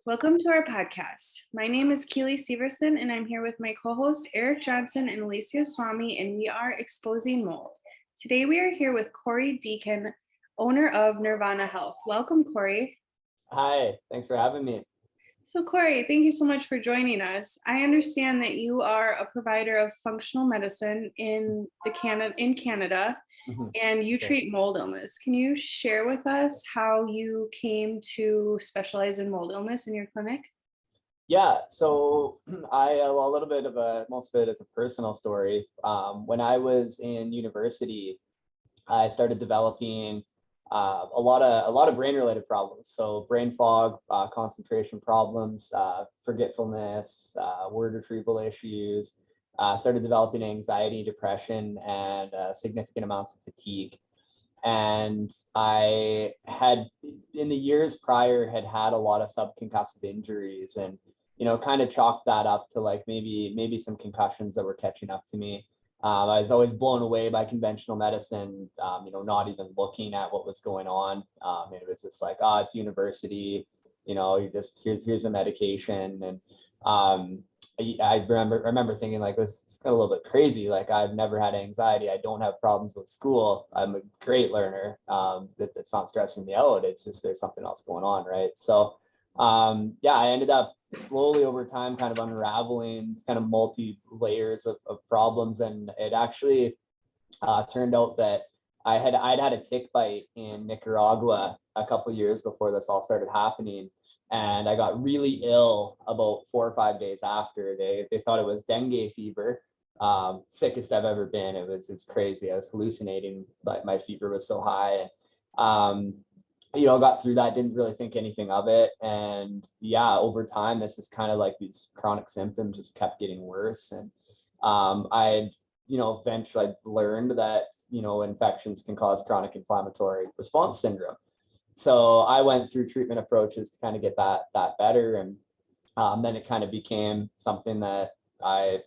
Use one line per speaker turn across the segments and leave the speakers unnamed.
Welcome to our podcast. My name is Keely Severson, and I'm here with my co-hosts Eric Johnson and Alicia Swami, and we are exposing mold. Today we are here with Corey Deacon, owner of Neurvana Health. Welcome, Corey.
Hi, thanks for having me.
So Corey, thank you so much for joining us. I understand that you are a provider of functional medicine in Canada, and you treat mold illness. Can you share with us how you came to specialize in mold illness in your clinic?
Yeah, so most of it is a personal story. When I was in university, I started developing a lot of brain-related problems. So brain fog, concentration problems, forgetfulness, word retrieval issues. Started developing anxiety, depression, and significant amounts of fatigue. And I had, in the years prior, had a lot of subconcussive injuries, and kind of chalked that up to like maybe some concussions that were catching up to me. I was always blown away by conventional medicine, not even looking at what was going on. It was just like, it's university, you just here's a medication. And I remember thinking like, this is kind of a little bit crazy. Like, I've never had anxiety. I don't have problems with school. I'm a great learner. That's not stressing me out. It's just there's something else going on, right? So I ended up slowly over time kind of unraveling kind of multi layers of problems, and it actually turned out that I'd had a tick bite in Nicaragua a couple of years before this all started happening, and I got really ill about 4 or 5 days after. They thought it was dengue fever. Sickest I've ever been. It's crazy. I was hallucinating, but my fever was so high. And got through that, didn't really think anything of it. And over time, this is kind of like these chronic symptoms just kept getting worse. And eventually learned that, infections can cause chronic inflammatory response syndrome. So I went through treatment approaches to kind of get that better. And then it kind of became something that I,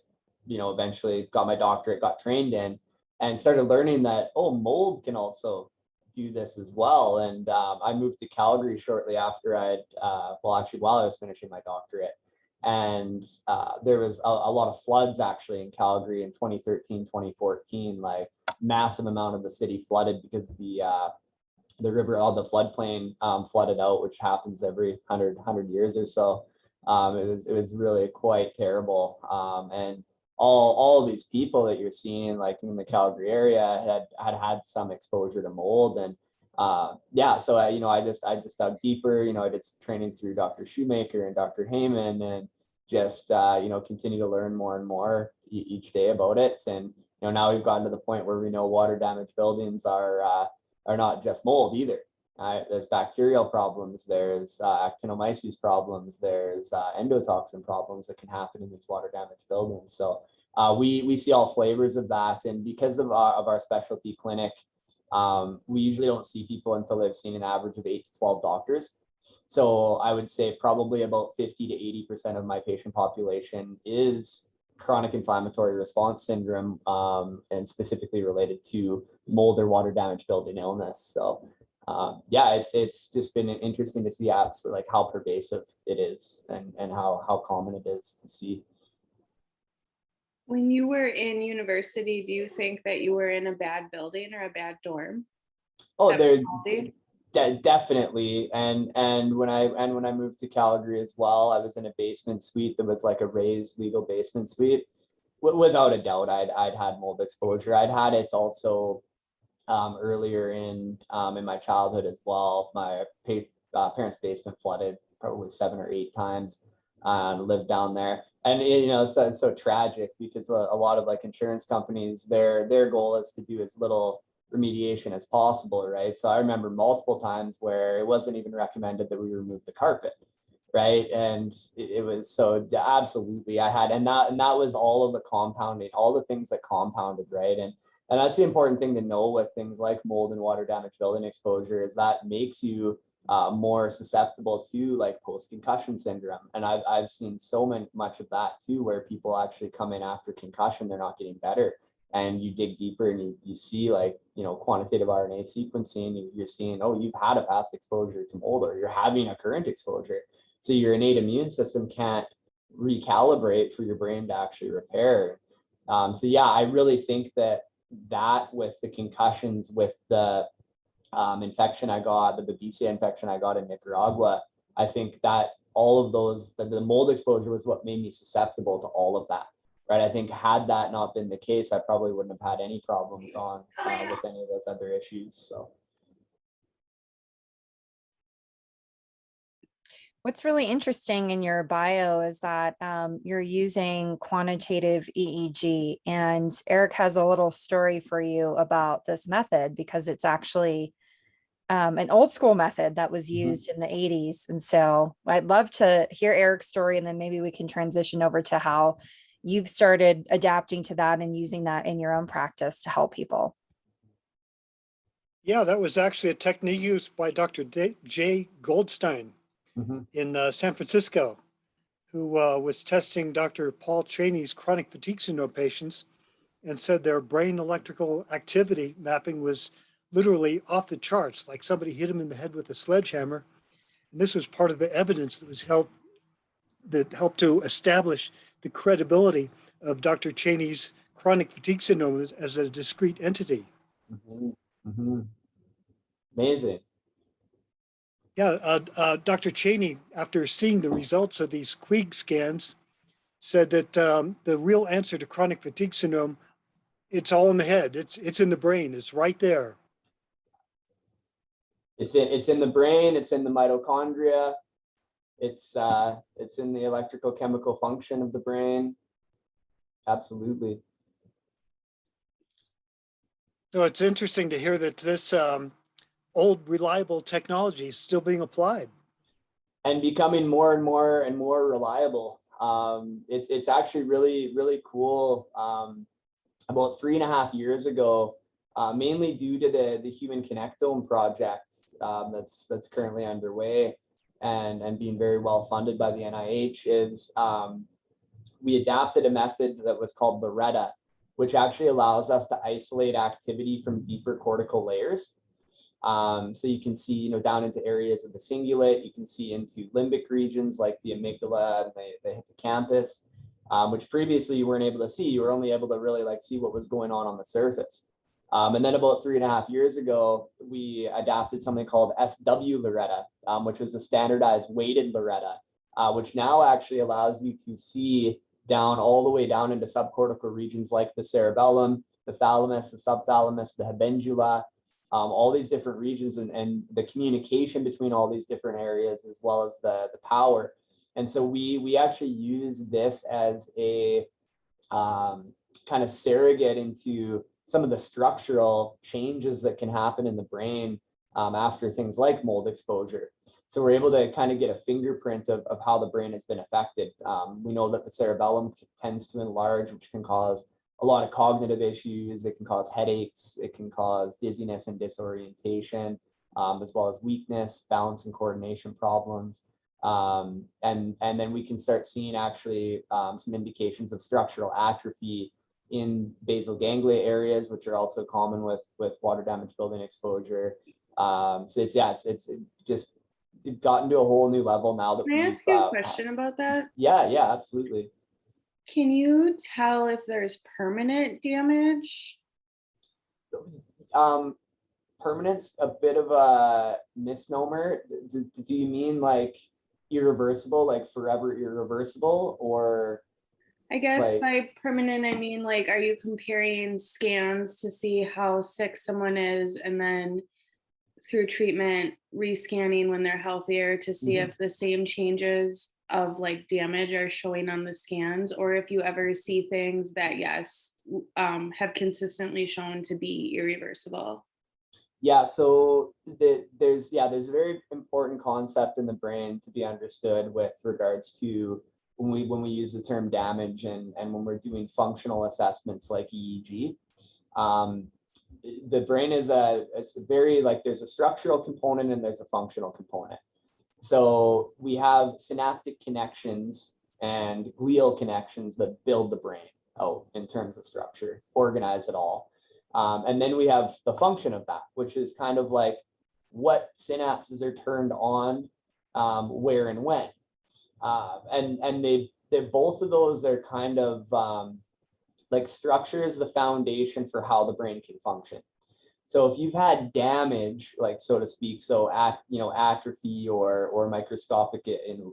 eventually got my doctorate, got trained in, and started learning that, mold can also do this as well. And I moved to Calgary shortly after while I was finishing my doctorate. And there was a lot of floods actually in Calgary in 2013, 2014, like massive amount of the city flooded because of the river, all the floodplain flooded out, which happens every 100 years or so. It was really quite terrible. And all of these people that you're seeing like in the Calgary area had some exposure to mold. And so I just dug deeper. I did training through Dr. Shoemaker and Dr. Heyman, and just continue to learn more and more each day about it. And now we've gotten to the point where we know water damaged buildings are not just mold either. There's bacterial problems, there's actinomyces problems, there's endotoxin problems that can happen in these water damaged buildings. So we see all flavors of that. And because of our specialty clinic, we usually don't see people until they've seen an average of 8 to 12 doctors. So I would say probably about 50 to 80% of my patient population is chronic inflammatory response syndrome, and specifically related to mold or water damage building illness. So it's just been interesting to see like how pervasive it is, and how common it is to see.
When you were in university, do you think that you were in a bad building or a bad dorm?
Definitely. And when I moved to Calgary as well, I was in a basement suite that was like a raised legal basement suite. Without a doubt, I'd had mold exposure. I'd had it also earlier in my childhood as well. My parents' basement flooded probably 7 or 8 times. Lived down there, and it's so tragic because a lot of like insurance companies, their goal is to do as little remediation as possible, right? So I remember multiple times where it wasn't even recommended that we remove the carpet, right? And it was so absolutely and that was all of the compounding, all the things that compounded, right? And that's the important thing to know with things like mold and water damage building exposure, is that makes you more susceptible to like post-concussion syndrome. And I've seen much of that too, where people actually come in after concussion, they're not getting better. and you dig deeper and you see like, quantitative RNA sequencing, you're seeing, oh, you've had a past exposure to mold, or you're having a current exposure. So your innate immune system can't recalibrate for your brain to actually repair. So yeah, I really think that with the concussions, with the infection I got, the Babesia infection I got in Nicaragua, I think that all of those, the mold exposure was what made me susceptible to all of that. Right. I think had that not been the case, I probably wouldn't have had any problems with any of those other issues. So.
What's really interesting in your bio is that you're using quantitative EEG, and Eric has a little story for you about this method, because it's actually an old school method that was used in the 80s. And so I'd love to hear Eric's story, and then maybe we can transition over to how you've started adapting to that and using that in your own practice to help people.
Yeah, that was actually a technique used by Dr. Jay Goldstein in San Francisco, who was testing Dr. Paul Cheney's chronic fatigue syndrome patients, and said their brain electrical activity mapping was literally off the charts, like somebody hit him in the head with a sledgehammer. And this was part of the evidence that helped to establish the credibility of Dr. Cheney's chronic fatigue syndrome as a discrete entity.
Amazing.
Yeah, Dr. Cheney, after seeing the results of these QEEG scans, said that the real answer to chronic fatigue syndrome, it's all in the head. It's in the brain. It's right there.
It's in the brain. It's in the mitochondria. It's in the electrical chemical function of the brain. Absolutely.
So it's interesting to hear that this old reliable technology is still being applied
and becoming more and more and more reliable. It's actually really, really cool. About 3.5 years ago, mainly due to the Human Connectome project that's currently underway and being very well funded by the NIH, is we adapted a method that was called Loretta, which actually allows us to isolate activity from deeper cortical layers. So you can see, down into areas of the cingulate, you can see into limbic regions like the amygdala and the hippocampus, which previously you weren't able to see. You were only able to really see what was going on the surface. And then about 3.5 years ago, we adapted something called SW Loretta, which was a standardized weighted Loretta, which now actually allows you to see down all the way down into subcortical regions like the cerebellum, the thalamus, the subthalamus, the habendula, all these different regions, and the communication between all these different areas, as well as the power. And so we actually use this as a kind of surrogate into some of the structural changes that can happen in the brain after things like mold exposure. So we're able to kind of get a fingerprint of how the brain has been affected. We know that the cerebellum tends to enlarge, which can cause a lot of cognitive issues. It can cause headaches. It can cause dizziness and disorientation, as well as weakness, balance and coordination problems. And then we can start seeing actually some indications of structural atrophy in basal ganglia areas, which are also common with water damage building exposure. So it's just gotten to a whole new level now that
Can I ask you a question about that?
Yeah, absolutely.
Can you tell if there's permanent damage?
Permanent's a bit of a misnomer. Do you mean like irreversible, like forever irreversible, or?
I guess by permanent, I mean, like, are you comparing scans to see how sick someone is, and then through treatment, rescanning when they're healthier to see if the same changes of damage are showing on the scans, or if you ever see things that, yes, have consistently shown to be irreversible?
Yeah, so there's a very important concept in the brain to be understood with regards to when we use the term damage and when we're doing functional assessments like EEG. The brain is it's very there's a structural component and there's a functional component. So we have synaptic connections and glial connections that build the brain. out in terms of structure, organize it all. And then we have the function of that, which is kind of like what synapses are turned on, where and when. And they both of those are kind of like structure is the foundation for how the brain can function. So if you've had damage, like so to speak, so atrophy or microscopic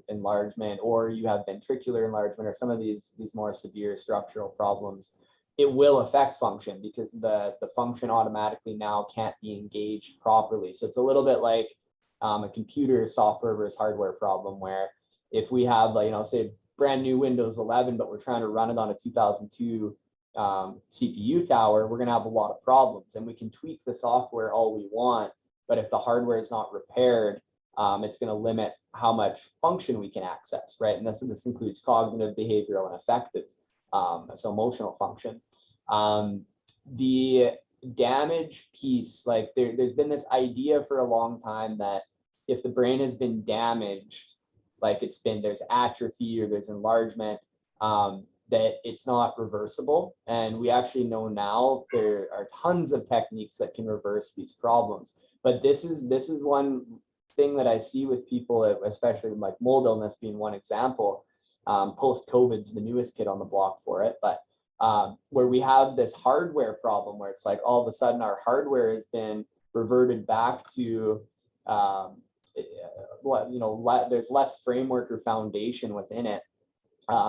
enlargement, or you have ventricular enlargement, or some of these more severe structural problems, it will affect function because the function automatically now can't be engaged properly. So it's a little bit like a computer software versus hardware problem, where if we have, say brand new Windows 11, but we're trying to run it on a 2002 CPU tower, we're going to have a lot of problems, and we can tweak the software all we want, but if the hardware is not repaired, it's going to limit how much function we can access, right? And this includes cognitive, behavioral, and affective, so emotional function. The damage piece, like there's been this idea for a long time that if the brain has been damaged, like there's atrophy or there's enlargement, that it's not reversible. And we actually know now there are tons of techniques that can reverse these problems. But this is one thing that I see with people, especially like mold illness being one example. Post-COVID's the newest kid on the block for it, but where we have this hardware problem where it's like all of a sudden our hardware has been reverted back to there's less framework or foundation within it.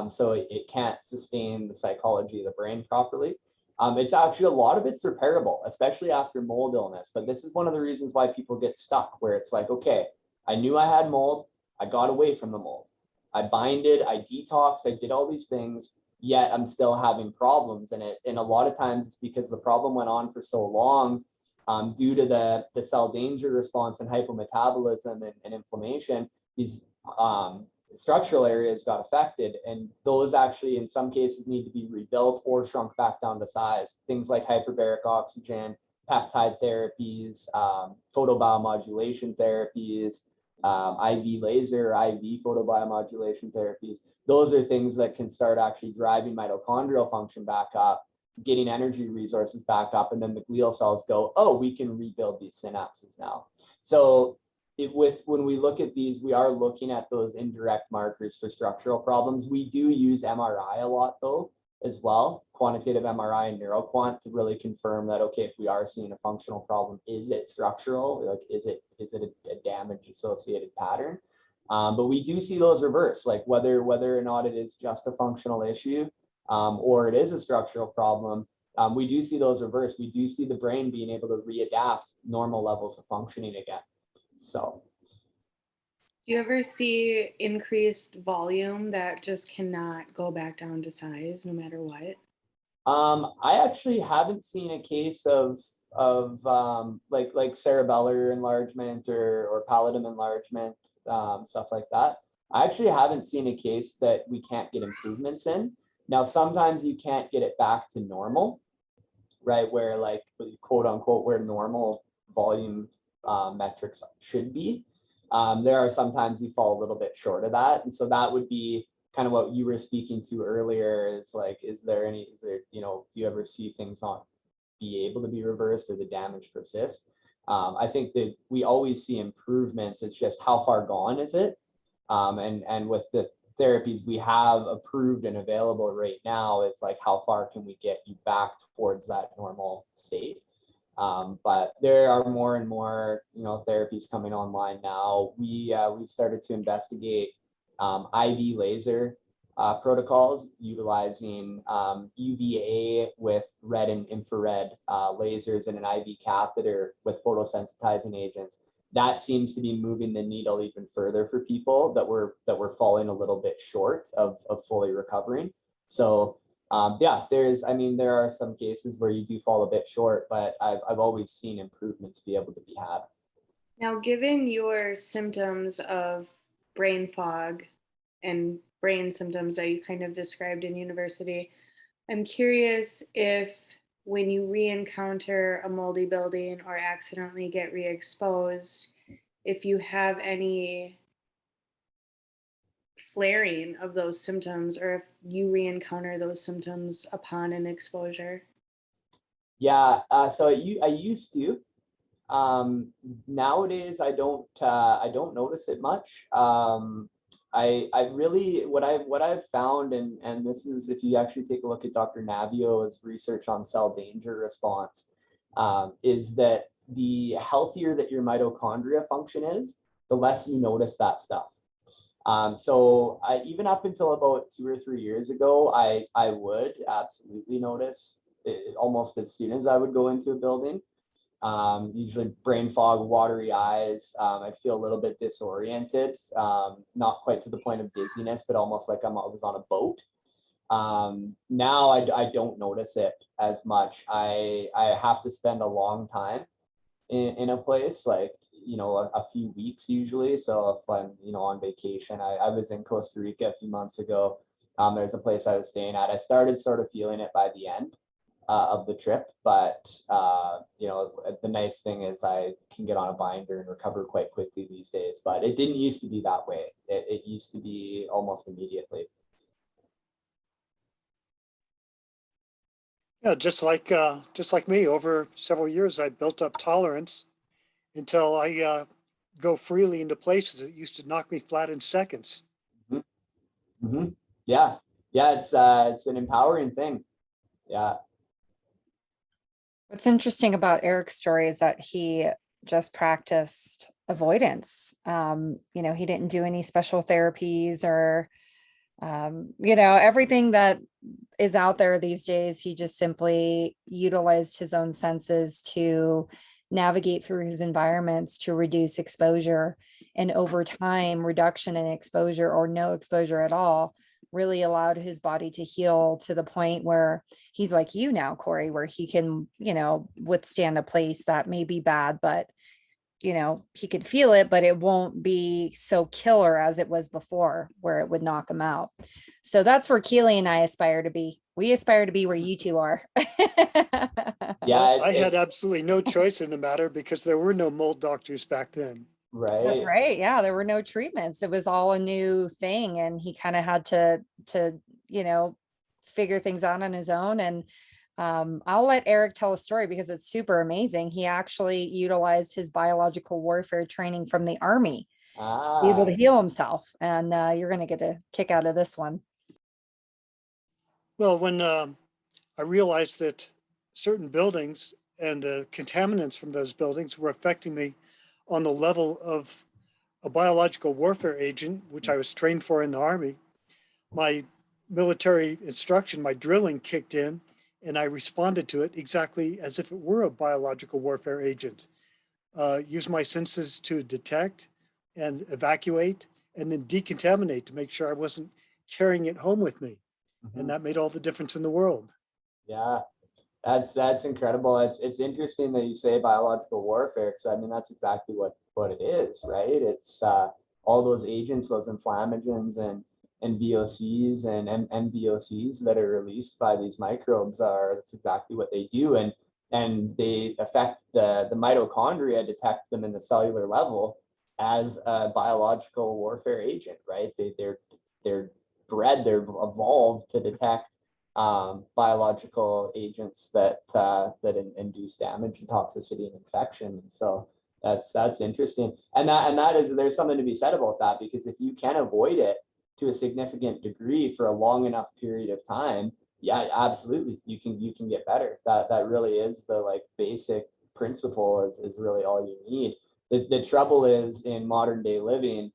So it can't sustain the psychology of the brain properly. It's actually, a lot of it's repairable, especially after mold illness. But this is one of the reasons why people get stuck, where it's like, okay, I knew I had mold, I got away from the mold, I binded, I detoxed, I did all these things, yet I'm still having problems. And a lot of times it's because the problem went on for so long, due to the cell danger response and hypometabolism and inflammation. These structural areas got affected, and those actually in some cases need to be rebuilt or shrunk back down to size. Things like hyperbaric oxygen, peptide therapies, photobiomodulation therapies, IV laser, IV photobiomodulation therapies. Those are things that can start actually driving mitochondrial function back up, getting energy resources back up, and then the glial cells go, oh, we can rebuild these synapses now. So when we look at these, we are looking at those indirect markers for structural problems. We do use MRI a lot though, as well, quantitative MRI and neuroquant, to really confirm that, okay, if we are seeing a functional problem, is it structural? Like, is it a damage associated pattern? But we do see those reverse, like whether or not it is just a functional issue, or it is a structural problem. We do see those reverse. We do see the brain being able to readapt normal levels of functioning again. So,
do you ever see increased volume that just cannot go back down to size no matter what?
I actually haven't seen a case of like cerebellar enlargement or pallidum enlargement, stuff like that. I actually haven't seen a case that we can't get improvements in. Now, sometimes you can't get it back to normal, right? Where like quote unquote, where normal volume metrics should be. There are sometimes you fall a little bit short of that. And so that would be kind of what you were speaking to earlier, is like, do you ever see things not be able to be reversed or the damage persist? I think that we always see improvements. It's just how far gone is it? And with the therapies we have approved and available right now, it's like, how far can we get you back towards that normal state? But there are more and more, therapies coming online now. We've started to investigate IV laser protocols utilizing UVA with red and infrared lasers and an IV catheter with photosensitizing agents. That seems to be moving the needle even further for people that we're falling a little bit short of fully recovering. So there are some cases where you do fall a bit short, but I've always seen improvements be able to be had.
Now, given your symptoms of brain fog and brain symptoms that you kind of described in university, I'm curious if when you re-encounter a moldy building or accidentally get re-exposed, if you have any flaring of those symptoms, or if you re-encounter those symptoms upon an exposure?
Yeah, so I used to. Nowadays I don't notice it much. I really what I've found, and this is if you actually take a look at Dr. Navio's research on cell danger response, is that the healthier that your mitochondria function is, the less you notice that stuff. So even up until about 2 or 3 years ago, I would absolutely notice it almost as soon as I would go into a building. Usually brain fog, watery eyes. I'd feel a little bit disoriented, not quite to the point of dizziness, but almost like I was on a boat. Now I don't notice it as much. I have to spend a long time in a place, like, a few weeks usually. So if I'm, on vacation, I was in Costa Rica a few months ago. There's a place I was staying at. I started sort of feeling it by the end of the trip, but the nice thing is I can get on a binder and recover quite quickly these days, but it didn't used to be that way. It used to be almost immediately.
Yeah, just like me, over several years, I built up tolerance until I go freely into places that used to knock me flat in seconds.
Mm-hmm. Mm-hmm. Yeah, it's an empowering thing. Yeah.
What's interesting about Eric's story is that he just practiced avoidance. He didn't do any special therapies or, everything that is out there these days. He just simply utilized his own senses to navigate through his environments to reduce exposure. And over time, reduction in exposure or no exposure at all really allowed his body to heal to the point where he's like you now, Corey, where he can, withstand a place that may be bad, but he could feel it, but it won't be so killer as it was before, where it would knock him out. So that's where Keely and I aspire to be. We aspire to be where you two are.
Yeah,
I had absolutely no choice in the matter because there were no mold doctors back then.
right.
That's right. Yeah, there were no treatments. It was all a new thing, and he kind of had to figure things out on his own. And I'll let Eric tell a story because it's super amazing. He actually utilized his biological warfare training from the Army to be able to heal himself. And you're going to get a kick out of this one.
Well, when I realized that certain buildings and the contaminants from those buildings were affecting me on the level of a biological warfare agent, which I was trained for in the Army, my military instruction, my drilling kicked in, and I responded to it exactly as if it were a biological warfare agent. Use my senses to detect and evacuate and then decontaminate to make sure I wasn't carrying it home with me.
Mm-hmm.
And that made all the difference in the world.
Yeah, that's incredible. It's interesting that you say biological warfare, because I mean that's exactly what it is, right? It's all those agents, those inflammagens and VOCs and MVOCs that are released by these microbes that's exactly what they do, and they affect the mitochondria, detect them in the cellular level as a biological warfare agent, right? They're bred, they're evolved to detect biological agents that induce damage and toxicity and infection. And so that's interesting. And that is, there's something to be said about that, because if you can avoid it to a significant degree for a long enough period of time, yeah, absolutely, you can get better. That really is the basic principle is really all you need. The trouble is in modern day living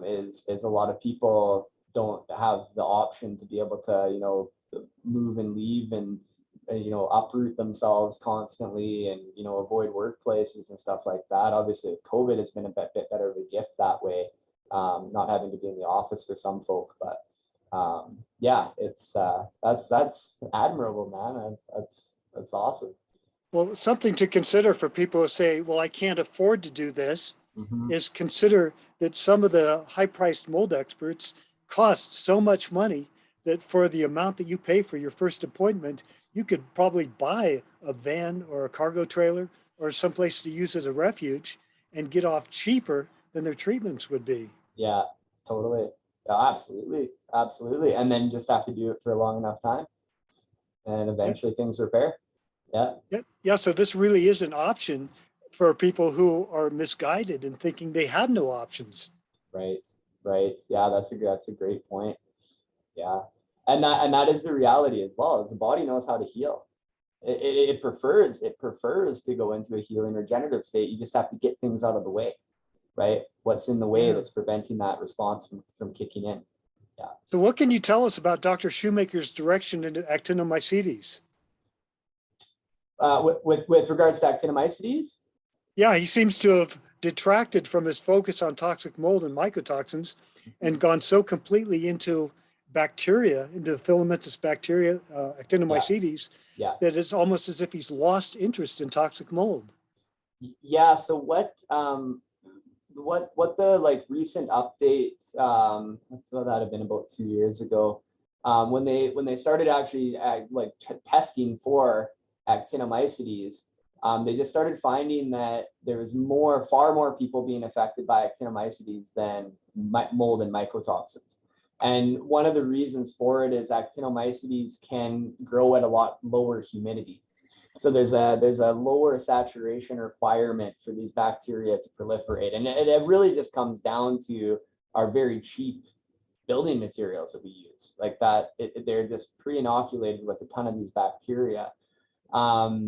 is a lot of people don't have the option to be able to move and leave and uproot themselves constantly and avoid workplaces and stuff like that. Obviously COVID has been a bit better of a gift that way, not having to be in the office for some folk, but yeah, it's that's admirable, man. That's awesome.
Well, something to consider for people who say, well, I can't afford to do this,
Mm-hmm.
is consider that some of the high-priced mold experts cost so much money that for the amount that you pay for your first appointment, you could probably buy a van or a cargo trailer or someplace to use as a refuge and get off cheaper than their treatments would be.
Yeah, totally. Absolutely, absolutely. And then just have to do it for a long enough time, and eventually things repair. Yeah.
Yeah. So this really is an option for people who are misguided and thinking they have no options.
Right. Right. Yeah, that's a great point. Yeah. And that is the reality as well, is the body knows how to heal. It prefers to go into a healing regenerative state. You just have to get things out of the way, right? What's in the way that's preventing that response from kicking in. Yeah.
So what can you tell us about Dr. Shoemaker's direction into actinomycetes?
With regards to actinomycetes?
Yeah, he seems to have detracted from his focus on toxic mold and mycotoxins and gone so completely into bacteria, into filamentous bacteria, actinomycetes, that it's almost as if he's lost interest in toxic mold.
Yeah. So what the like recent updates, I feel that have been about 2 years ago, when they started actually testing for actinomycetes, they just started finding that there was far more people being affected by actinomycetes than mold and mycotoxins. And one of the reasons for it is actinomycetes can grow at a lot lower humidity. So there's a lower saturation requirement for these bacteria to proliferate. And it really just comes down to our very cheap building materials that we use. Like that, they're just pre-inoculated with a ton of these bacteria. I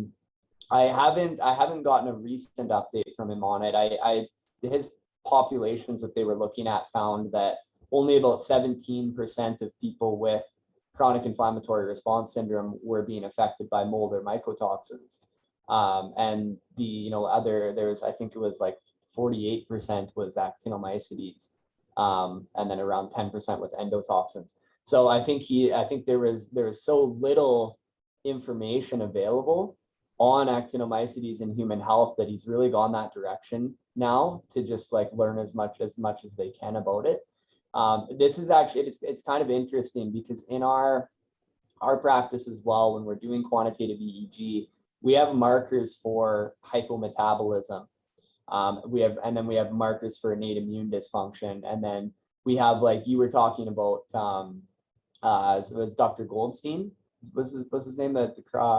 haven't gotten a recent update from him on it. His populations that they were looking at found that only about 17% of people with chronic inflammatory response syndrome were being affected by mold or mycotoxins. And I think it was like 48% was actinomycetes, and then around 10% with endotoxins. So I think there was so little information available on actinomycetes in human health that he's really gone that direction now to just like learn as much as they can about it. This is actually, it's kind of interesting because in our practice as well, when we're doing quantitative EEG, we have markers for hypometabolism. We have markers for innate immune dysfunction. And then we have, like you were talking about, so it's Dr. Goldstein, was his name?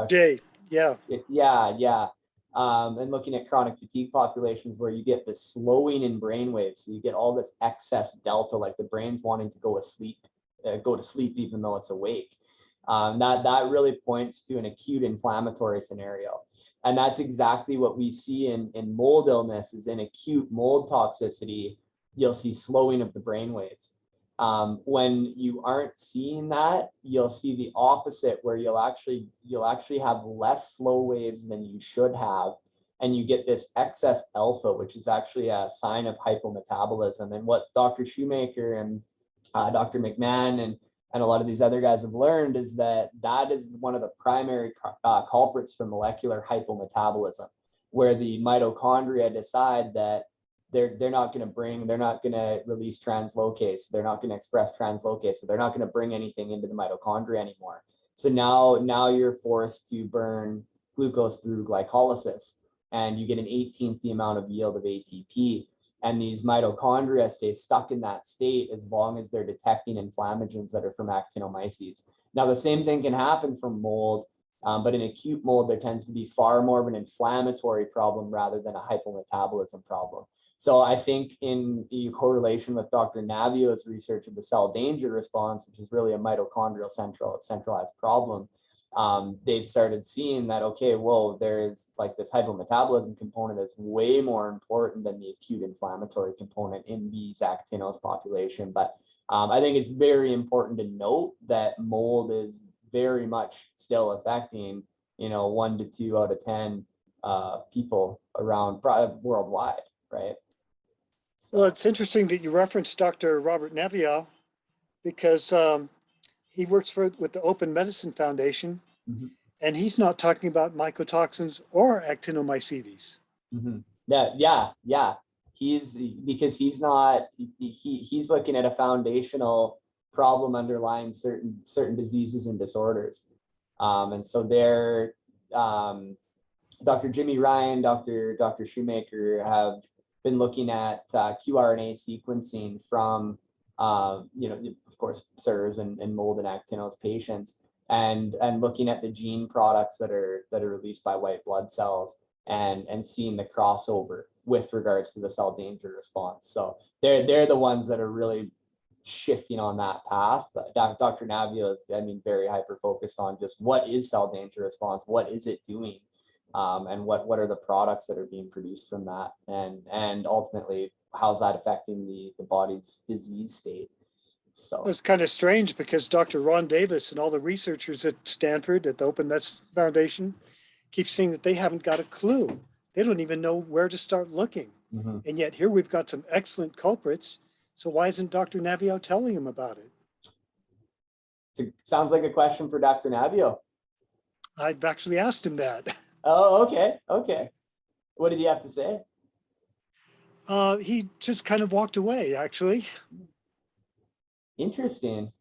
Jay, yeah.
Yeah. And looking at chronic fatigue populations where you get this slowing in brain waves. So you get all this excess delta, like the brain's wanting to go to sleep even though it's awake. That really points to an acute inflammatory scenario. And that's exactly what we see in mold illness. Is in acute mold toxicity, you'll see slowing of the brain waves. When you aren't seeing that, you'll see the opposite, where you'll actually have less slow waves than you should have, and you get this excess alpha, which is actually a sign of hypometabolism. And what Dr. Shoemaker and Dr. McMahon and a lot of these other guys have learned is that is one of the primary culprits for molecular hypometabolism, where the mitochondria decide that they're not going to release translocase. They're not going to express translocase. So they're not going to bring anything into the mitochondria anymore. So now you're forced to burn glucose through glycolysis, and you get an 18th the amount of yield of ATP. And these mitochondria stay stuck in that state as long as they're detecting inflammagens that are from actinomycetes. Now, the same thing can happen from mold, but in acute mold, there tends to be far more of an inflammatory problem rather than a hypometabolism problem. So I think in correlation with Dr. Navio's research of the cell danger response, which is really a mitochondrial centralized problem, they've started seeing that, okay, whoa, there is like this hypometabolism component that's way more important than the acute inflammatory component in these actinos population. But I think it's very important to note that mold is very much still affecting, 1 to 2 out of 10 people around worldwide, right?
Well, it's interesting that you referenced Dr. Robert Navio, because he works with the Open Medicine Foundation, and he's not talking about mycotoxins or actinomycetes.
Yeah. He's looking at a foundational problem underlying certain diseases and disorders. And so they're Dr. Jimmy Ryan, Dr. Shoemaker have been looking at qRNA sequencing from of course, SIRS and mold and actinose patients, and looking at the gene products that are released by white blood cells and seeing the crossover with regards to the cell danger response. So they're the ones that are really shifting on that path. Dr. Navio is, very hyper focused on just what is cell danger response, what is it doing, and what are the products that are being produced from that, and ultimately how's that affecting the body's disease state. So
it's kind of strange because Dr. Ron Davis and all the researchers at Stanford at the Open Nuts Foundation keep saying that they haven't got a clue. They don't even know where to start looking. And yet here we've got some excellent culprits. So why isn't Dr. Navio telling him about it?
Sounds like a question for Dr. Navio.
I've actually asked him that.
Oh, okay. What did he have to say?
He just kind of walked away, actually.
Interesting.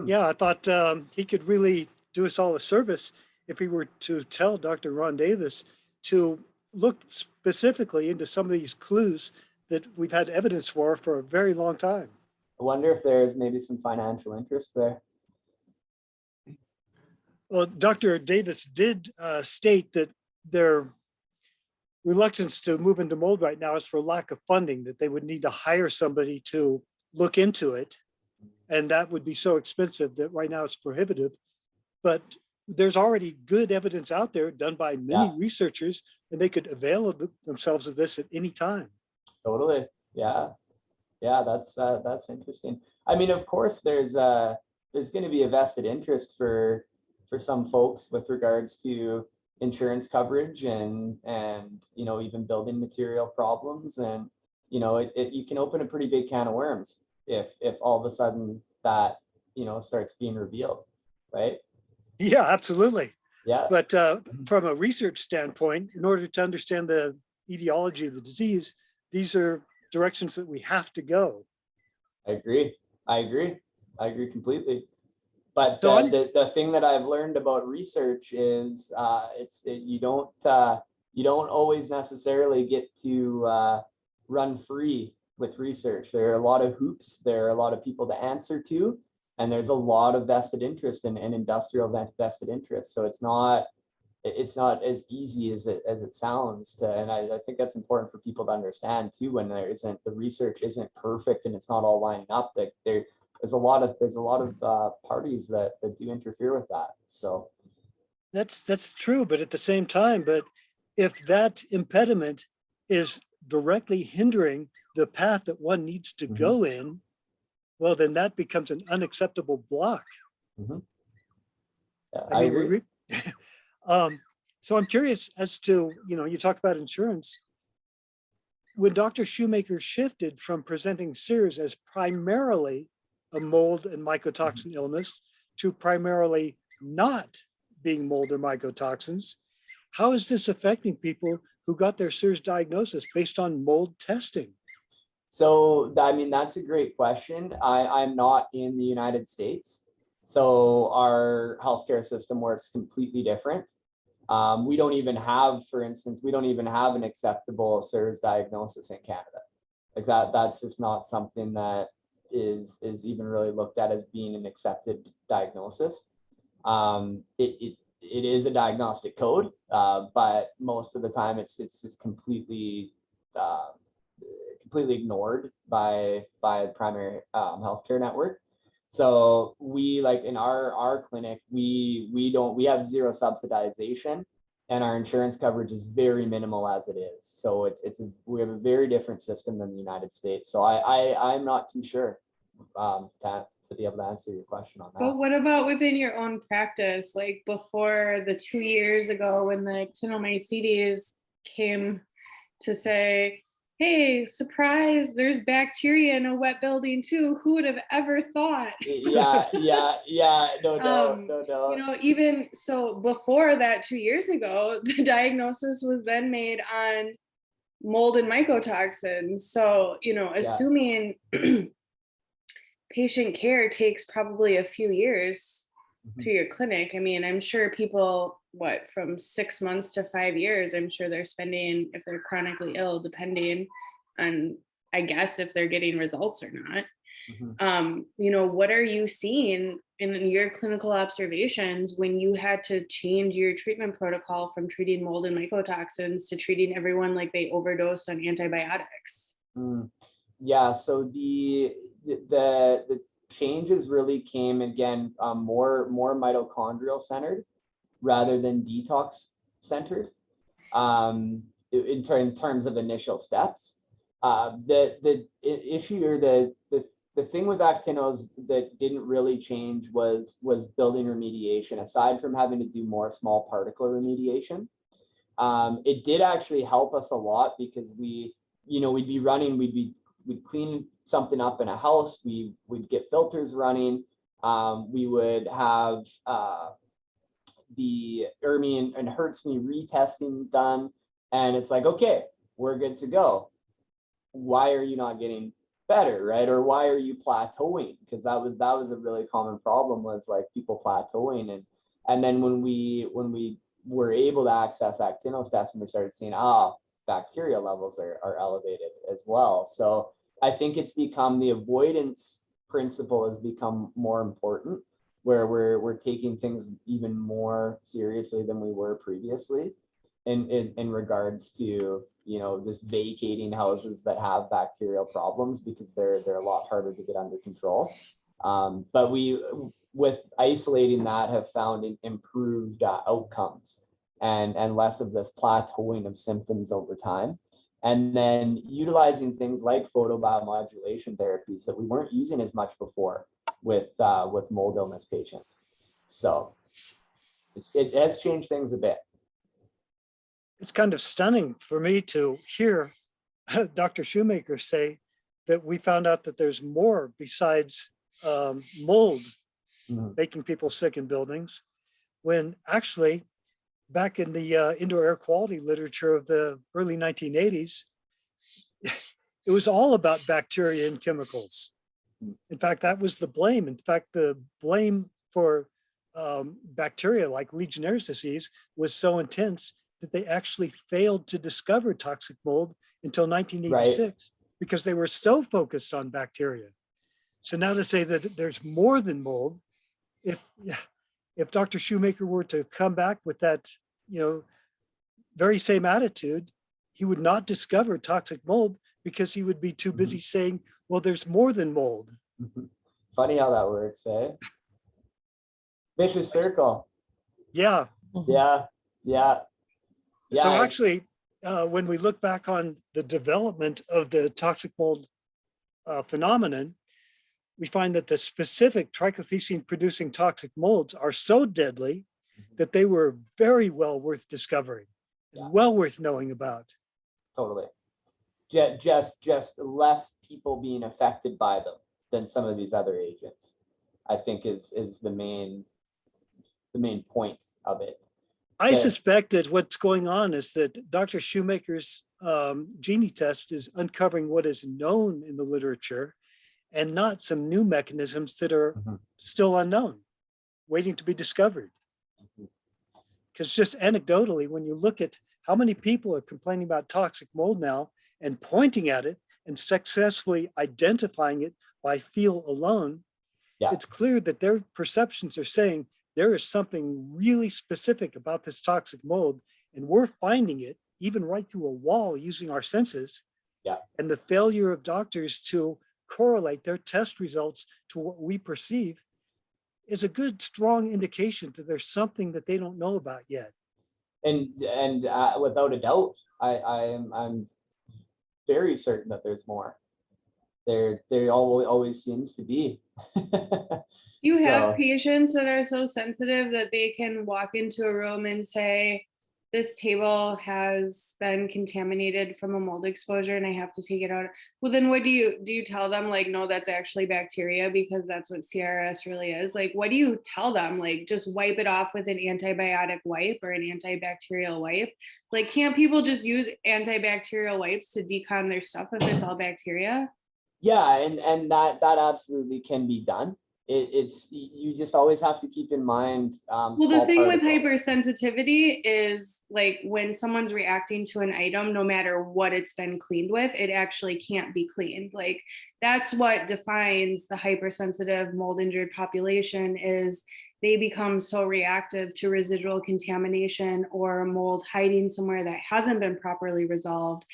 Yeah, I thought he could really do us all a service if we were to tell Dr. Ron Davis to look specifically into some of these clues that we've had evidence for a very long time.
I wonder if there's maybe some financial interest there.
Well, Dr. Davis did state that their reluctance to move into mold right now is for lack of funding, that they would need to hire somebody to look into it. And that would be so expensive that right now it's prohibitive. But there's already good evidence out there done by many researchers, and they could avail themselves of this at any time.
Totally. Yeah, that's interesting. Of course, there's going to be a vested interest for some folks with regards to insurance coverage and even building material problems, and you can open a pretty big can of worms if all of a sudden that starts being revealed, right?
Yeah, absolutely.
Yeah.
But from a research standpoint, in order to understand the etiology of the disease, these are directions that we have to go.
I agree completely. But
So
the thing that I've learned about research is you don't always necessarily get to run free with research. There are a lot of hoops. There are a lot of people to answer to, and there's a lot of vested interest and industrial vested interest. So it's not as easy as it sounds to, and I think that's important for people to understand too, when the research isn't perfect and it's not all lining up, that there's a lot of parties that do interfere with that. So
that's true, but at the same time, but if that impediment is directly hindering the path that one needs to go in, well, then that becomes an unacceptable block.
Yeah, I agree.
So I'm curious as to, you talk about insurance. When Dr. Shoemaker shifted from presenting SIRS as primarily a mold and mycotoxin illness to primarily not being mold or mycotoxins, how is this affecting people who got their SIRS diagnosis based on mold testing?
So, that's a great question. I'm not in the United States, so our healthcare system works completely different. We don't even have, for instance, an acceptable SIRS diagnosis in Canada. Like that's just not something that is even really looked at as being an accepted diagnosis. It is a diagnostic code, but most of the time it's just completely ignored by the primary healthcare network. So we, like in our clinic, we have zero subsidization, and our insurance coverage is very minimal as it is. So we have a very different system than the United States. So I'm not too sure to be able to answer your question on that.
But what about within your own practice? Like before the 2 years ago when the actinomycetes came to say, hey, surprise, there's bacteria in a wet building too. Who would have ever thought?
Yeah. No.
Even so before that 2 years ago, the diagnosis was then made on mold and mycotoxins. So, assuming patient care takes probably a few years through your clinic. I'm sure people, from 6 months to 5 years, I'm sure they're spending, if they're chronically ill, depending on, I guess, if they're getting results or not. What are you seeing in your clinical observations when you had to change your treatment protocol from treating mold and mycotoxins to treating everyone like they overdosed on antibiotics?
Yeah, so the changes really came again more mitochondrial centered rather than detox centered in terms of initial steps. The issue or the thing with actinos that didn't really change was building remediation. Aside from having to do more small particle remediation, it did actually help us a lot because we'd clean something up in a house, we'd get filters running, we would have the Ermi and Hertzme retesting done, and it's like, okay, we're good to go. Why are you not getting better, right? Or why are you plateauing? Because that was a really common problem, was like people plateauing, and then when we were able to access actinostats, and we started seeing bacteria levels are elevated as well. So I think it's become, the avoidance principle has become more important, where we're taking things even more seriously than we were previously in regards to, just vacating houses that have bacterial problems, because they're a lot harder to get under control. But we, with isolating that, have found improved outcomes and less of this plateauing of symptoms over time. And then utilizing things like photobiomodulation therapies that we weren't using as much before with mold illness patients. So it has changed things a bit.
It's kind of stunning for me to hear Dr. Shoemaker say that we found out that there's more besides mold making people sick in buildings, when actually back in the indoor air quality literature of the early 1980s, it was all about bacteria and chemicals. In fact, that was the blame. In fact, the blame for bacteria like Legionnaire's disease was so intense that they actually failed to discover toxic mold until 1986, right, because they were so focused on bacteria. So now to say that there's more than mold, if Dr. Shoemaker were to come back with that, very same attitude, he would not discover toxic mold because he would be too busy saying, well, there's more than mold.
Funny how that works, eh? Vicious circle.
Yeah.
Yeah.
So actually, when we look back on the development of the toxic mold phenomenon, we find that the specific trichothecene producing toxic molds are so deadly that they were very well worth discovering and well worth knowing about.
Totally. Just less people being affected by them than some of these other agents, I think is the main point of it.
I suspect that what's going on is that Dr. Shoemaker's Genie test is uncovering what is known in the literature and not some new mechanisms that are still unknown, waiting to be discovered. Because just anecdotally, when you look at how many people are complaining about toxic mold now and pointing at it and successfully identifying it by feel alone, it's clear that their perceptions are saying there is something really specific about this toxic mold, and we're finding it even right through a wall using our senses. And the failure of doctors to correlate their test results to what we perceive is a good, strong indication that there's something that they don't know about yet.
And without a doubt, I'm very certain that there's more. There always seems to be.
Do you have patients that are so sensitive that they can walk into a room and say, this table has been contaminated from a mold exposure and I have to take it out? Well, then what do you tell them? Like, no, that's actually bacteria, because that's what CRS really is. Like, what do you tell them? Like, just wipe it off with an antibiotic wipe or an antibacterial wipe? Like, can't people just use antibacterial wipes to decon their stuff if it's all bacteria?
Yeah, and that absolutely can be done. you just always have to keep in mind.
Well, the
small
thing with
particles.
hypersensitivity is like when someone's reacting to an item, no matter what it's been cleaned with, it actually can't be cleaned. Like that's what defines the hypersensitive mold injured population is they become so reactive to residual contamination or mold hiding somewhere that hasn't been properly resolved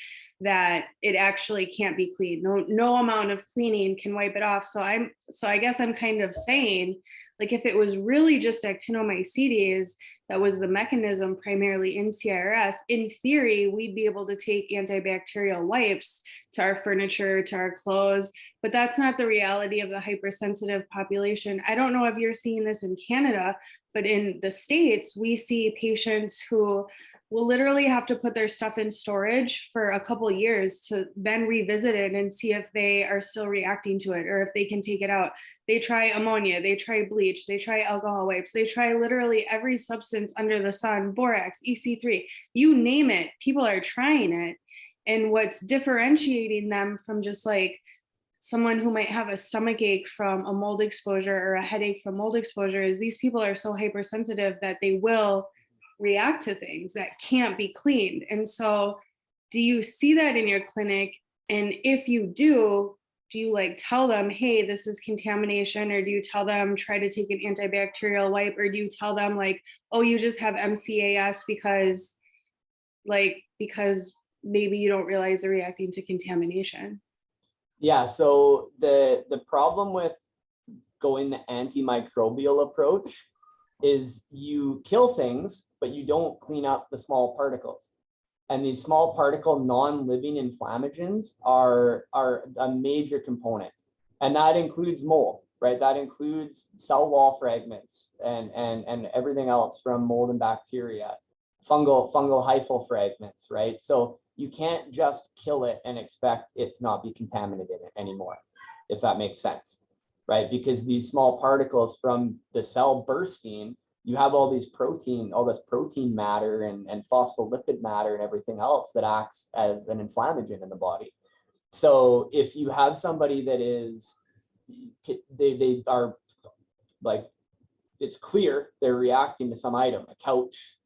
that it actually can't be cleaned. No amount of cleaning can wipe it off. So I guess I'm kind of saying, like, if it was really just actinomycetes that was the mechanism primarily in CIRS, in theory, we'd be able to take antibacterial wipes to our furniture, to our clothes, but that's not the reality of the hypersensitive population. I don't know if you're seeing this in Canada, but in the States, we see patients who will literally have to put their stuff in storage for a couple of years to then revisit it and see if they are still reacting to it or if they can take it out. They try ammonia, they try bleach, they try alcohol wipes, they try literally every substance under the sun, borax, EC3, you name it, people are trying it. And what's differentiating them from just like someone who might have a stomach ache from a mold exposure or a headache from mold exposure is these people are so hypersensitive that they will react to things that can't be cleaned. And so do you see that in your clinic? And if you do you like tell them, hey, this is contamination? Or do you tell them try to take an antibacterial wipe? Or do you tell them like, oh, you just have MCAS because maybe you don't realize they're reacting to contamination?
Yeah, so the problem with going the antimicrobial approach is you kill things, but you don't clean up the small particles. And these small particle non-living inflammagens are a major component. And that includes mold, right? That includes cell wall fragments and everything else from mold and bacteria, fungal hyphal fragments, right? So you can't just kill it and expect it to not be contaminated anymore, if that makes sense, right? Because these small particles from the cell bursting, you have all this protein matter and phospholipid matter and everything else that acts as an inflammagen in the body. So if you have somebody that is, they are like, it's clear they're reacting to some item, a couch,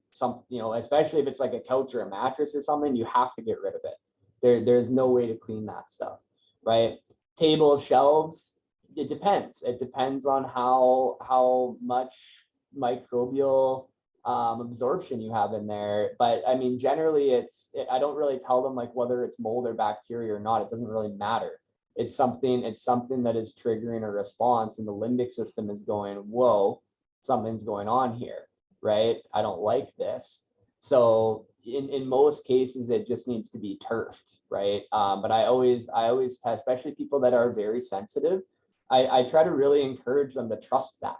especially if it's like a couch or a mattress or something, you have to get rid of it. There's no way to clean that stuff, right? Tables, shelves, it depends. It depends on how much microbial absorption you have in there. But I mean, generally I don't really tell them like whether it's mold or bacteria or not. It doesn't really matter. It's something that is triggering a response, and the limbic system is going, whoa, something's going on here, right? I don't like this. So in most cases, it just needs to be turfed, right? But I always test, especially people that are very sensitive. I try to really encourage them to trust that,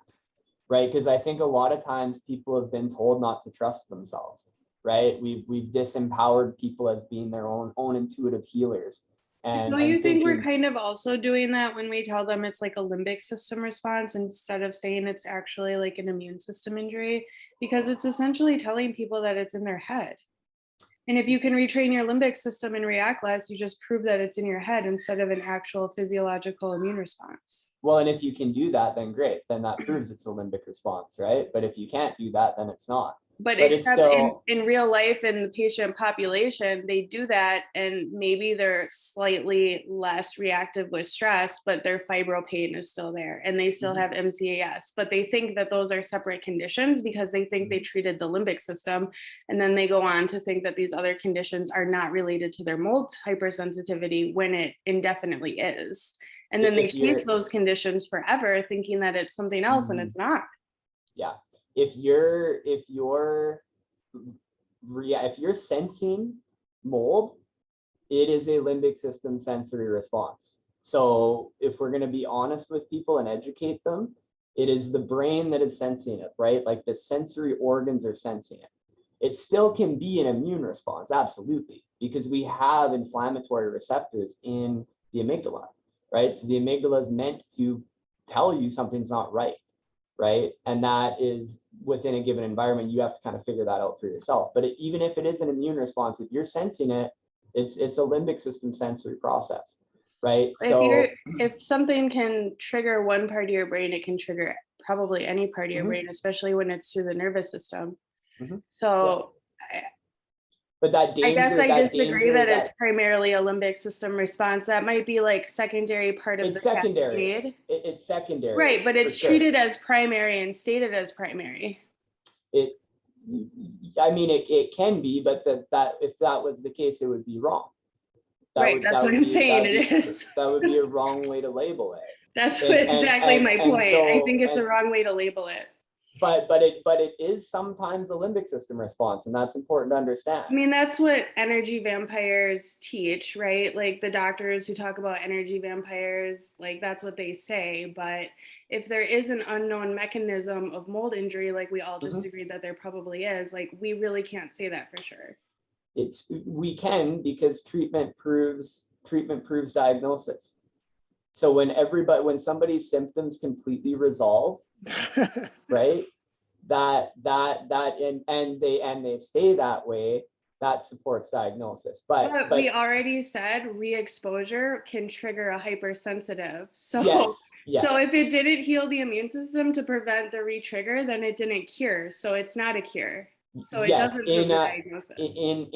right? Because I think a lot of times people have been told not to trust themselves, right? We've disempowered people as being their own intuitive healers. And
don't you think we're kind of also doing that when we tell them it's like a limbic system response instead of saying it's actually like an immune system injury? Because it's essentially telling people that it's in their head. And if you can retrain your limbic system and react less, you just prove that it's in your head instead of an actual physiological immune response.
Well, and if you can do that, then great. Then that proves it's a limbic response, right? But if you can't do that, then it's not.
But except in real life in the patient population, they do that and maybe they're slightly less reactive with stress, but their fibro pain is still there and they still have MCAS. But they think that those are separate conditions because they think they treated the limbic system. And then they go on to think that these other conditions are not related to their mold hypersensitivity when it indefinitely is. And then they chase those conditions forever thinking that it's something else and it's not.
Yeah. If you're sensing mold, it is a limbic system sensory response. So if we're going to be honest with people and educate them, it is the brain that is sensing it, right? Like the sensory organs are sensing it. It still can be an immune response, absolutely, because we have inflammatory receptors in the amygdala, right? So the amygdala is meant to tell you something's not right. Right. And that is within a given environment, you have to kind of figure that out for yourself. But even if it is an immune response, if you're sensing it, it's a limbic system sensory process. right?
If something can trigger one part of your brain, it can trigger probably any part of your brain, especially when it's through the nervous system. So
but that danger,
I guess I disagree that it's
that
primarily a limbic system response. That might be like secondary part of the cascade.
It's secondary.
Right, but it's treated as primary and stated as primary.
I mean, it can be, but that if that was the case, it would be wrong.
That's what I'm saying. It is.
That would be a wrong way to label it.
That's exactly my point. I think it's a wrong way to label it.
But it is sometimes a limbic system response, and that's important to understand.
I mean, that's what energy vampires teach, right? Like the doctors who talk about energy vampires, like that's what they say. But if there is an unknown mechanism of mold injury, like we all just agreed that there probably is, like we really can't say that for sure.
We can, because treatment proves diagnosis. So when somebody's symptoms completely resolve, right, and they stay that way, that supports diagnosis. But
we already said re-exposure can trigger a hypersensitive. So
yes.
So if it didn't heal the immune system to prevent the re-trigger, then it didn't cure. So it's not a cure. So it doesn't prove the diagnosis.
In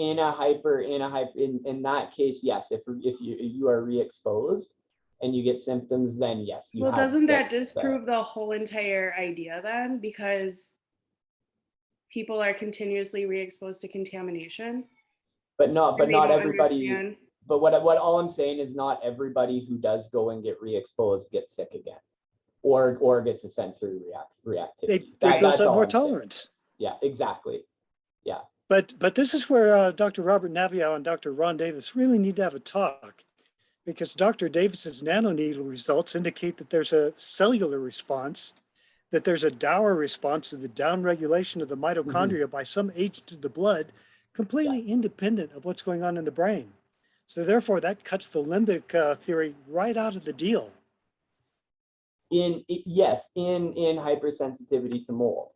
that case, yes. If you are re-exposed and you get symptoms, then yes.
Well, doesn't that disprove the whole entire idea then? Because people are continuously re-exposed to contamination.
But not everybody. But what all I'm saying is not everybody who does go and get re-exposed gets sick again, or gets a sensory reactivity.
They built up more tolerance.
Yeah, exactly. Yeah.
But this is where Dr. Robert Naviow and Dr. Ron Davis really need to have a talk, because Dr. Davis's nanoneedle results indicate that there's a cellular response, that there's a Dower response to the downregulation of the mitochondria by some agent in the blood, completely independent of what's going on in the brain. So therefore, that cuts the limbic theory right out of the deal.
In hypersensitivity to mold.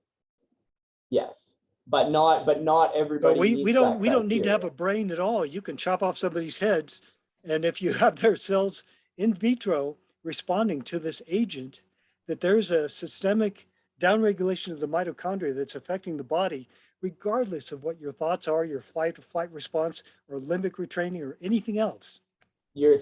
Yes. But not everybody.
But we don't need to have a brain at all. You can chop off somebody's heads, and if you have their cells in vitro responding to this agent, that there's a systemic downregulation of the mitochondria that's affecting the body, regardless of what your thoughts are, your fight or flight response, or limbic retraining, or anything else.
You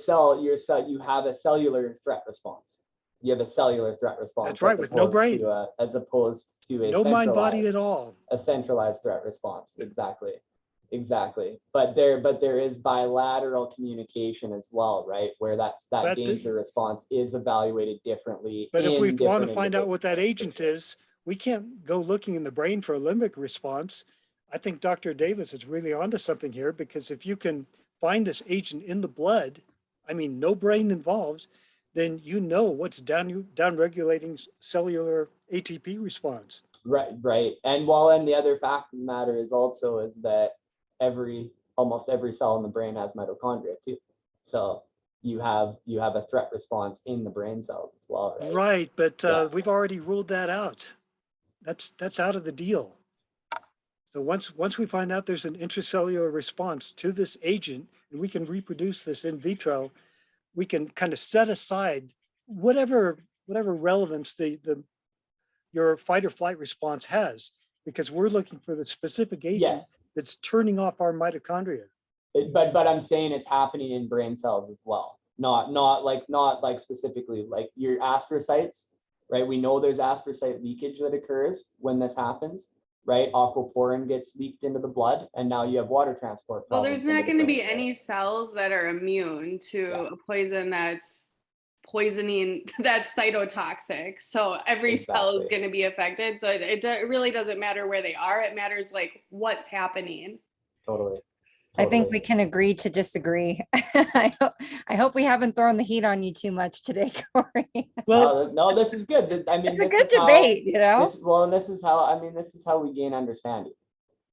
have a cellular threat response. You have a cellular threat response.
That's right, with no brain.
As opposed to a
no mind body at all.
A centralized threat response. Exactly. But there is bilateral communication as well, right? Where that danger response is evaluated differently.
But if we want to find out what that agent is, we can't go looking in the brain for a limbic response. I think Dr. Davis is really onto something here, because if you can find this agent in the blood, I mean, no brain involved, then you know what's down-regulating cellular ATP response.
Right. And the other fact of the matter is that almost every cell in the brain has mitochondria too. So you have a threat response in the brain cells as well, right?
Right, but we've already ruled that out. That's out of the deal. So once we find out there's an intracellular response to this agent, and we can reproduce this in vitro, we can kind of set aside whatever relevance your fight or flight response has, because we're looking for the specific agent that's turning off our mitochondria.
But I'm saying it's happening in brain cells as well, not like specifically like your astrocytes, right? We know there's astrocyte leakage that occurs when this happens. Right, aquaporin gets leaked into the blood, and now you have water transport problems.
Well, there's not going to be any cells that are immune to a poison that's cytotoxic. So every cell is going to be affected. So it really doesn't matter where they are. It matters like what's happening.
Totally.
I think we can agree to disagree. I hope we haven't thrown the heat on you too much today, Corey.
Well, no, this is good. I mean,
it's a good debate,
this is how we gain understanding.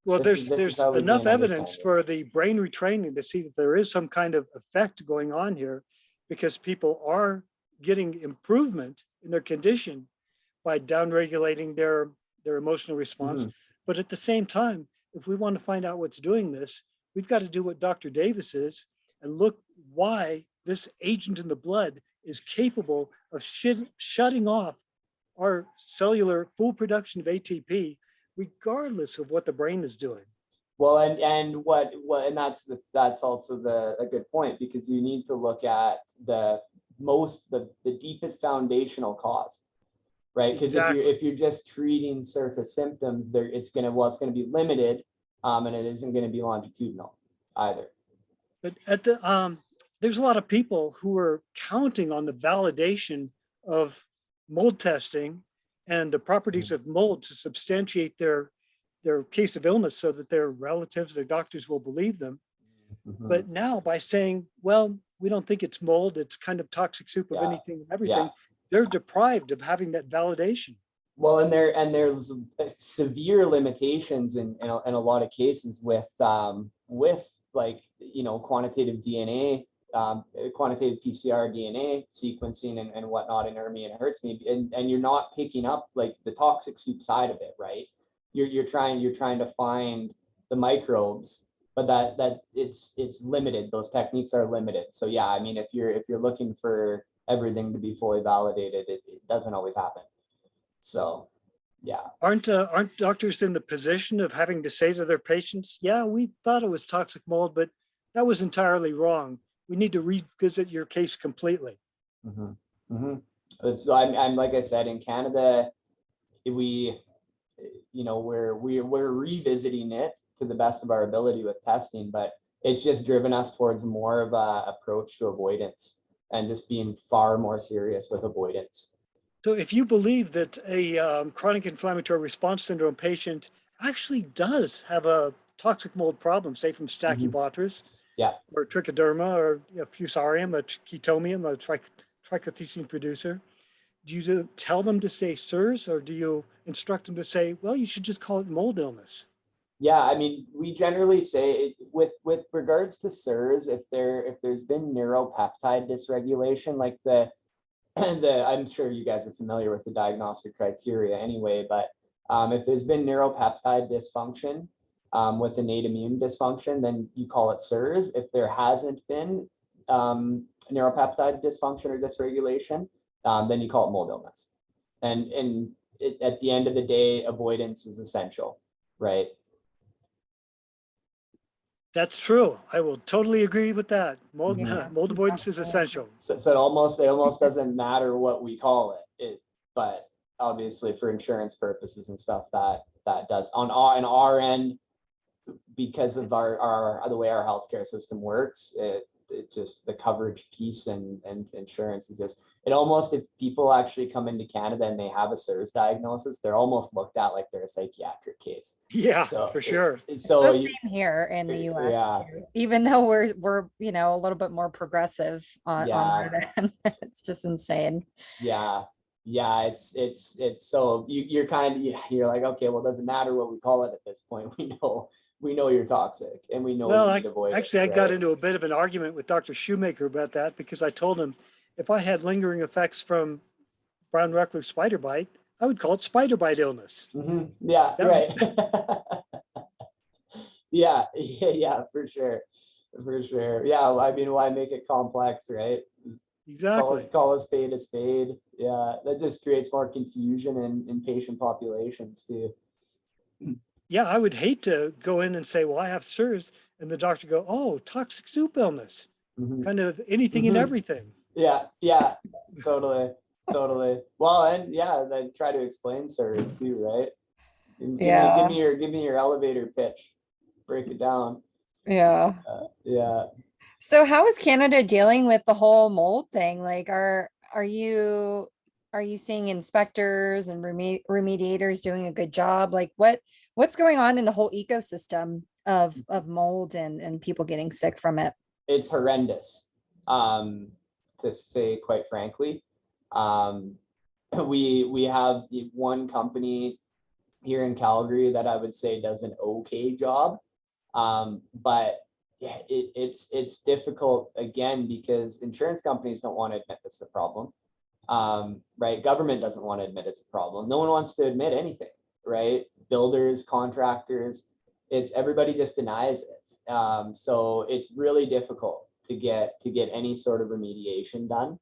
Well, there's enough evidence for the brain retraining to see that there is some kind of effect going on here, because people are getting improvement in their condition by downregulating their emotional response. But at the same time, if we want to find out what's doing this, we've got to do what Dr. Davis is and look why this agent in the blood is capable of shutting off our cellular full production of ATP, regardless of what the brain is doing.
Well, and that's also a good point, because you need to look at the deepest foundational cause, right? Because if you're just treating surface symptoms, it's going to be limited, and it isn't going to be longitudinal either.
But there's a lot of people who are counting on the validation of mold testing and the properties of mold to substantiate their case of illness, so that their relatives, their doctors will believe them. But now, by saying, well, we don't think it's mold, it's kind of toxic soup of anything and everything, they're deprived of having that validation.
Well, and there's severe limitations in a lot of cases with like, quantitative DNA, quantitative PCR DNA sequencing and whatnot in ERMI and HERTSMI, and you're not picking up like the toxic soup side of it, right? You're trying to find the microbes, but that it's limited. Those techniques are limited. So yeah, I mean, if you're looking for everything to be fully validated, it doesn't always happen. So yeah.
Aren't doctors in the position of having to say to their patients, yeah, we thought it was toxic mold, but that was entirely wrong. We need to revisit your case completely.
So I'm like I said, in Canada, we're revisiting it to the best of our ability with testing, but it's just driven us towards more of a approach to avoidance and just being far more serious with avoidance.
So if you believe that a chronic inflammatory response syndrome patient actually does have a toxic mold problem, say from Stachybotrys, or trichoderma, or Fusarium, a Chetomium, a trichothecene producer, do you tell them to say SIRS, or do you instruct them to say, well, you should just call it mold illness?
Yeah, I mean, we generally say with regards to SIRS, if there's been neuropeptide dysregulation, like I'm sure you guys are familiar with the diagnostic criteria anyway, but if there's been neuropeptide dysfunction with innate immune dysfunction, then you call it SIRS. If there hasn't been neuropeptide dysfunction or dysregulation, then you call it mold illness. And at the end of the day, avoidance is essential, right?
That's true. I will totally agree with that. Mold avoidance is essential.
So it almost doesn't matter what we call it, but obviously for insurance purposes and stuff, that does on our end, because of our the way our healthcare system works, it just the coverage piece and insurance is just, it almost, if people actually come into Canada and they have a SIRS diagnosis, they're almost looked at like they're a psychiatric case.
Yeah, so, for sure.
So same here in the US too. Even though we're a little bit more progressive on that end. It's just insane.
Yeah, it's so you're like, okay, well, it doesn't matter what we call it at this point. We know you're toxic, and we know.
Well, actually, I got into a bit of an argument with Dr. Shoemaker about that, because I told him if I had lingering effects from brown recluse spider bite, I would call it spider bite illness.
Yeah, right. yeah, for sure. Yeah, I mean, why make it complex, right?
Exactly.
Call a spade a spade. Yeah, that just creates more confusion in patient populations too.
Yeah, I would hate to go in and say, well, I have SIRS, and the doctor go, oh, toxic soup illness, kind of anything and everything.
Yeah, totally. Well, and then try to explain SIRS too, right? Give me your elevator pitch. Break it down.
Yeah. So how is Canada dealing with the whole mold thing? Like, are you seeing inspectors and remediators doing a good job? Like, what's going on in the whole ecosystem of mold and people getting sick from it?
It's horrendous, to say quite frankly. We have one company here in Calgary that I would say does an okay job, but yeah, it's difficult again because insurance companies don't want to admit it's a problem. Right? Government doesn't want to admit it's a problem. No one wants to admit anything, right? Builders, contractors, everybody just denies it. So it's really difficult to get any sort of remediation done.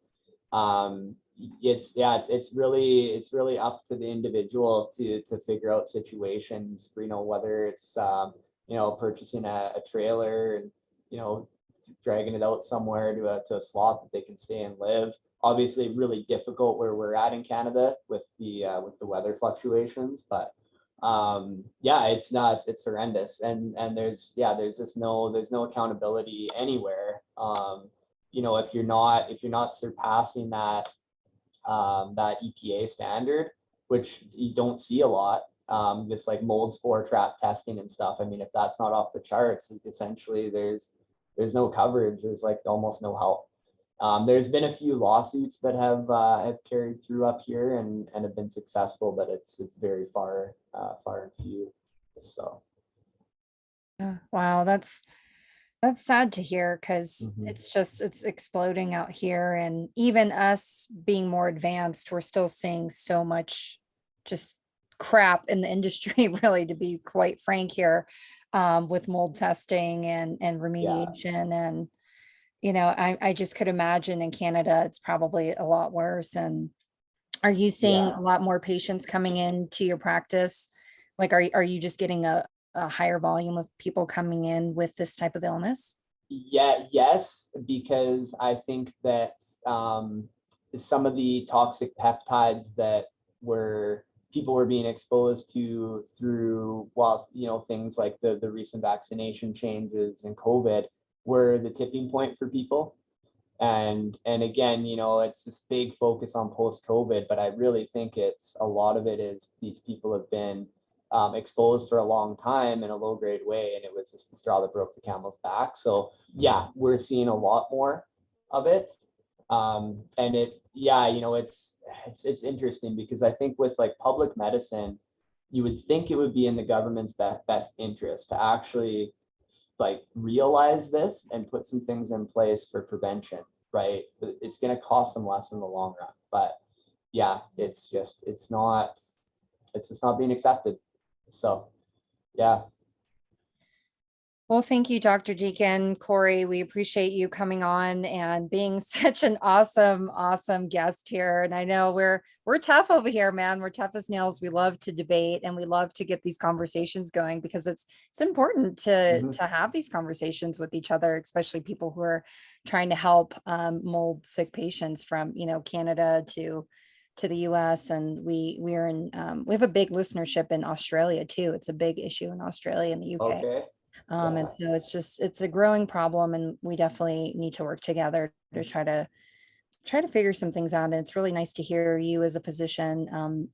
It's really up to the individual to figure out situations, whether it's purchasing a trailer and dragging it out somewhere to a slot that they can stay and live. Obviously really difficult where we're at in Canada with the weather fluctuations, but it's horrendous, and there's just no accountability anywhere. If you're not surpassing that EPA standard, which you don't see a lot, this like mold spore trap testing and stuff. I mean, if that's not off the charts, essentially there's no coverage. There's like almost no help. There's been a few lawsuits that have carried through up here and have been successful, but it's very far and few. So.
Wow, that's sad to hear, because it's exploding out here, and even us being more advanced, we're still seeing so much just crap in the industry, really, to be quite frank here, with mold testing and remediation. And I just could imagine in Canada it's probably a lot worse. And are you seeing a lot more patients coming into your practice? Like, are you just getting a higher volume of people coming in with this type of illness?
Yes, because I think that some of the toxic peptides that people were being exposed to through, things like the recent vaccination changes and COVID were the tipping point for people. And again, it's this big focus on post-COVID, but I really think a lot of it is these people have been exposed for a long time in a low-grade way, and it was just the straw that broke the camel's back. So yeah, we're seeing a lot more of it, and it's interesting, because I think with like public medicine, you would think it would be in the government's best interest to actually like realize this and put some things in place for prevention, right? It's going to cost them less in the long run, but yeah, it's just not being accepted. So, yeah.
Well, thank you, Dr. Deacon. Corey, we appreciate you coming on and being such an awesome guest here. And I know we're tough over here, man. We're tough as nails. We love to debate, and we love to get these conversations going, because it's important to have these conversations with each other, especially people who are trying to help mold sick patients from, Canada to the US. And we have a big listenership in Australia too. It's a big issue in Australia and the UK.
Okay.
And so it's a growing problem, and we definitely need to work together to try to figure some things out. And it's really nice to hear you as a physician,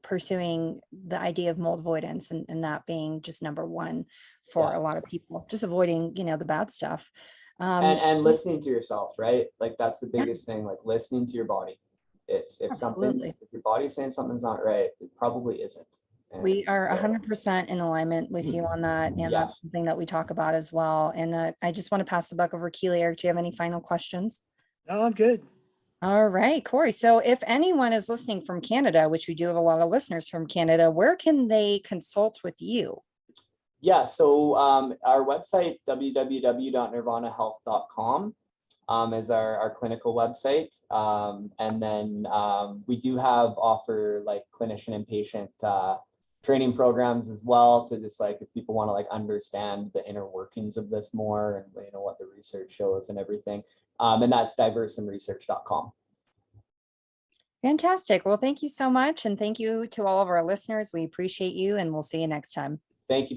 pursuing the idea of mold avoidance, and that being just number one for a lot of people, just avoiding, the bad stuff.
And listening to yourself, right? Like that's the biggest thing, like listening to your body. If your body's saying something's not right, it probably isn't.
We are 100% in alignment with you on that. And that's something that we talk about as well. And I just want to pass the buck over to you, Eric. Do you have any final questions?
No, I'm good.
All right, Corey. So if anyone is listening from Canada, which we do have a lot of listeners from Canada, where can they consult with you?
Yeah, so our website, www.neurvanahealth.com, is our clinical website. And then we do offer like clinician and patient training programs as well, to just like, if people want to like understand the inner workings of this more, and what the research shows and everything. And that's diversumresearch.com.
Fantastic. Well, thank you so much. And thank you to all of our listeners. We appreciate you, and we'll see you next time.
Thank you.